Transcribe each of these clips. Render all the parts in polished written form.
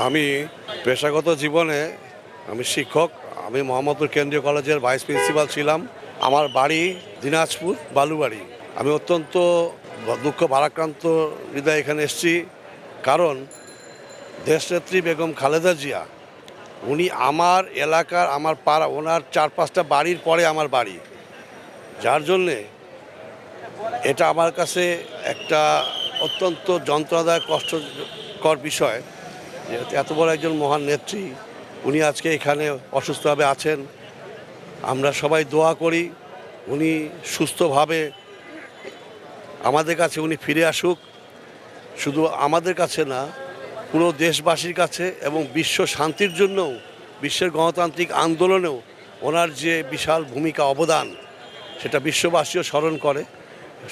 আমি পেশাগত জীবনে আমি শিক্ষক। আমি মোহাম্মদপুর কেন্দ্রীয় কলেজের ভাইস প্রিন্সিপাল ছিলাম। আমার বাড়ি দিনাজপুর বালুবাড়ি। আমি অত্যন্ত দুঃখ ভারাক্রান্ত হৃদয়ে এখানে এসেছি, কারণ দেশনেত্রী বেগম খালেদা জিয়া উনি আমার এলাকার, আমার পাড়া, ওনার 4-5টা বাড়ির পরে আমার বাড়ি, যার জন্যে এটা আমার কাছে একটা অত্যন্ত যন্ত্রণাদায়ক কষ্টকর বিষয় যে এত বড় একজন মহান নেত্রী উনি আজকে এখানে অসুস্থভাবে আছেন। আমরা সবাই দোয়া করি উনি সুস্থভাবে আমাদের কাছে উনি ফিরে আসুক। শুধু আমাদের কাছে না, পুরো দেশবাসীর কাছে এবং বিশ্ব শান্তির জন্যও, বিশ্বের গণতান্ত্রিক আন্দোলনেও ওনার যে বিশাল ভূমিকা অবদান, সেটা বিশ্ববাসীও স্মরণ করে।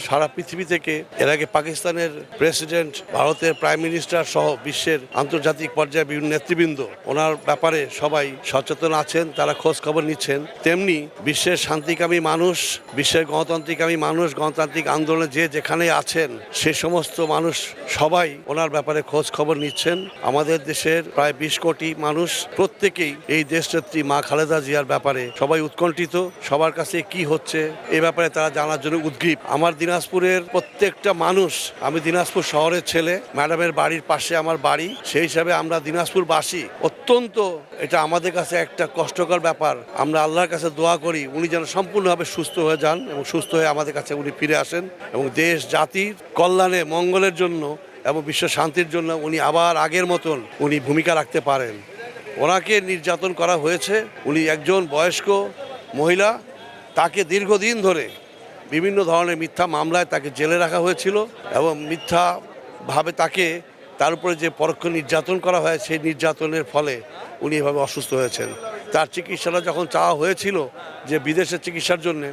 সারা পৃথিবী থেকে এর আগে পাকিস্তানের প্রেসিডেন্ট, ভারতের প্রাইম মিনিস্টার সহ বিশ্বের আন্তর্জাতিক পর্যায়ে বিভিন্ন নেতৃবৃন্দ ওনার ব্যাপারে সবাই সচেতন আছেন, তারা খোঁজ খবর নিচ্ছেন। তেমনি বিশ্বের শান্তিকামী মানুষ, বিশ্বের গণতান্ত্রিকামী মানুষ, গণতান্ত্রিক আন্দোলনে যে যেখানে আছেন সে সমস্ত মানুষ সবাই ওনার ব্যাপারে খোঁজ খবর নিচ্ছেন। আমাদের দেশের প্রায় 20 কোটি মানুষ প্রত্যেকেই এই দেশনেত্রী মা খালেদা জিয়ার ব্যাপারে সবাই উৎকণ্ঠিত। সবার কাছে কি হচ্ছে এই ব্যাপারে তারা জানার জন্য উদ্গ্রীব। আমার দিনাজপুরের প্রত্যেকটা মানুষ, আমি দিনাজপুর শহরের ছেলে, ম্যাডামের বাড়ির পাশে আমার বাড়ি, সেই হিসাবে আমরা দিনাজপুরবাসী অত্যন্ত, এটা আমাদের কাছে একটা কষ্টকর ব্যাপার। আমরা আল্লাহর কাছে দোয়া করি উনি যেন সম্পূর্ণভাবে সুস্থ হয়ে যান এবং সুস্থ হয়ে আমাদের কাছে উনি ফিরে আসেন এবং দেশ জাতির কল্যাণে, মঙ্গলের জন্য এবং বিশ্ব শান্তির জন্য উনি আবার আগের মতন উনি ভূমিকা রাখতে পারেন। ওনাকে নির্যাতন করা হয়েছে, উনি একজন বয়স্ক মহিলা, তাকে দীর্ঘদিন ধরে বিভিন্ন ধরনের মিথ্যা মামলায় তাকে জেলে রাখা হয়েছিল এবং মিথ্যাভাবে তার উপরে যে পরোক্ষ নির্যাতন করা হয়, সেই নির্যাতনের ফলে উনি এভাবে অসুস্থ হয়েছেন। তার চিকিৎসাটা যখন চাওয়া হয়েছিল যে বিদেশে চিকিৎসার জন্যে,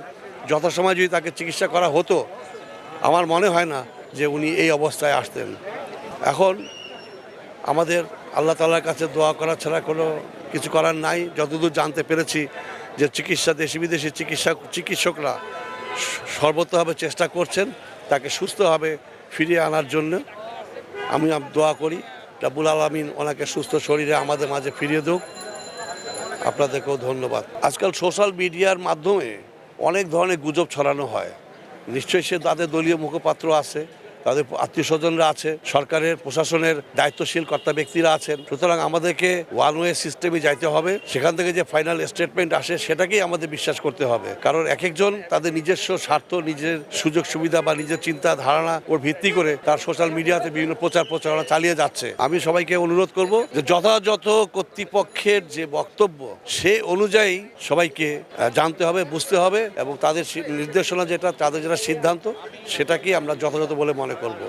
যথাসময় যদি তাকে চিকিৎসা করা হতো, আমার মনে হয় না যে উনি এই অবস্থায় আসতেন। এখন আমাদের আল্লাহ তাআলার কাছে দোয়া করা ছাড়া কোনো কিছু করার নাই। যতদূর জানতে পেরেছি যে দেশি বিদেশি চিকিৎসকরা সর্বতভাবে চেষ্টা করছেন তাকে সুস্থভাবে ফিরিয়ে আনার জন্য। আমি দোয়া করি রাব্বুল আলামিন ওনাকে সুস্থ শরীরে আমাদের মাঝে ফিরিয়ে দেব। আপনাদেরকেও ধন্যবাদ। আজকাল সোশ্যাল মিডিয়ার মাধ্যমে অনেক ধরনের গুজব ছড়ানো হয়। নিশ্চয়ই সে তাদের দলীয় মুখপাত্র আছে, তাদের আত্মীয় স্বজনরা আছে, সরকারের প্রশাসনের দায়িত্বশীল কর্তা ব্যক্তিরা আছেন। সুতরাং আমাদেরকে ওয়ান ওয়ে সিস্টেমে যাইতে হবে। সেখান থেকে যে ফাইনাল স্টেটমেন্ট আসে সেটাকেই আমাদের বিশ্বাস করতে হবে, কারণ এক একজন তাদের নিজস্ব স্বার্থ, নিজের সুযোগ সুবিধা বা নিজের চিন্তা ধারণা ওর ভিত্তি করে তার সোশ্যাল মিডিয়াতে বিভিন্ন প্রচারণা চালিয়ে যাচ্ছে। আমি সবাইকে অনুরোধ করব যে যথাযথ কর্তৃপক্ষের যে বক্তব্য সে অনুযায়ী সবাইকে জানতে হবে, বুঝতে হবে এবং তাদের নির্দেশনা যেটা, তাদের যেটা সিদ্ধান্ত, সেটাকেই আমরা যথাযথ বলে মনে করব।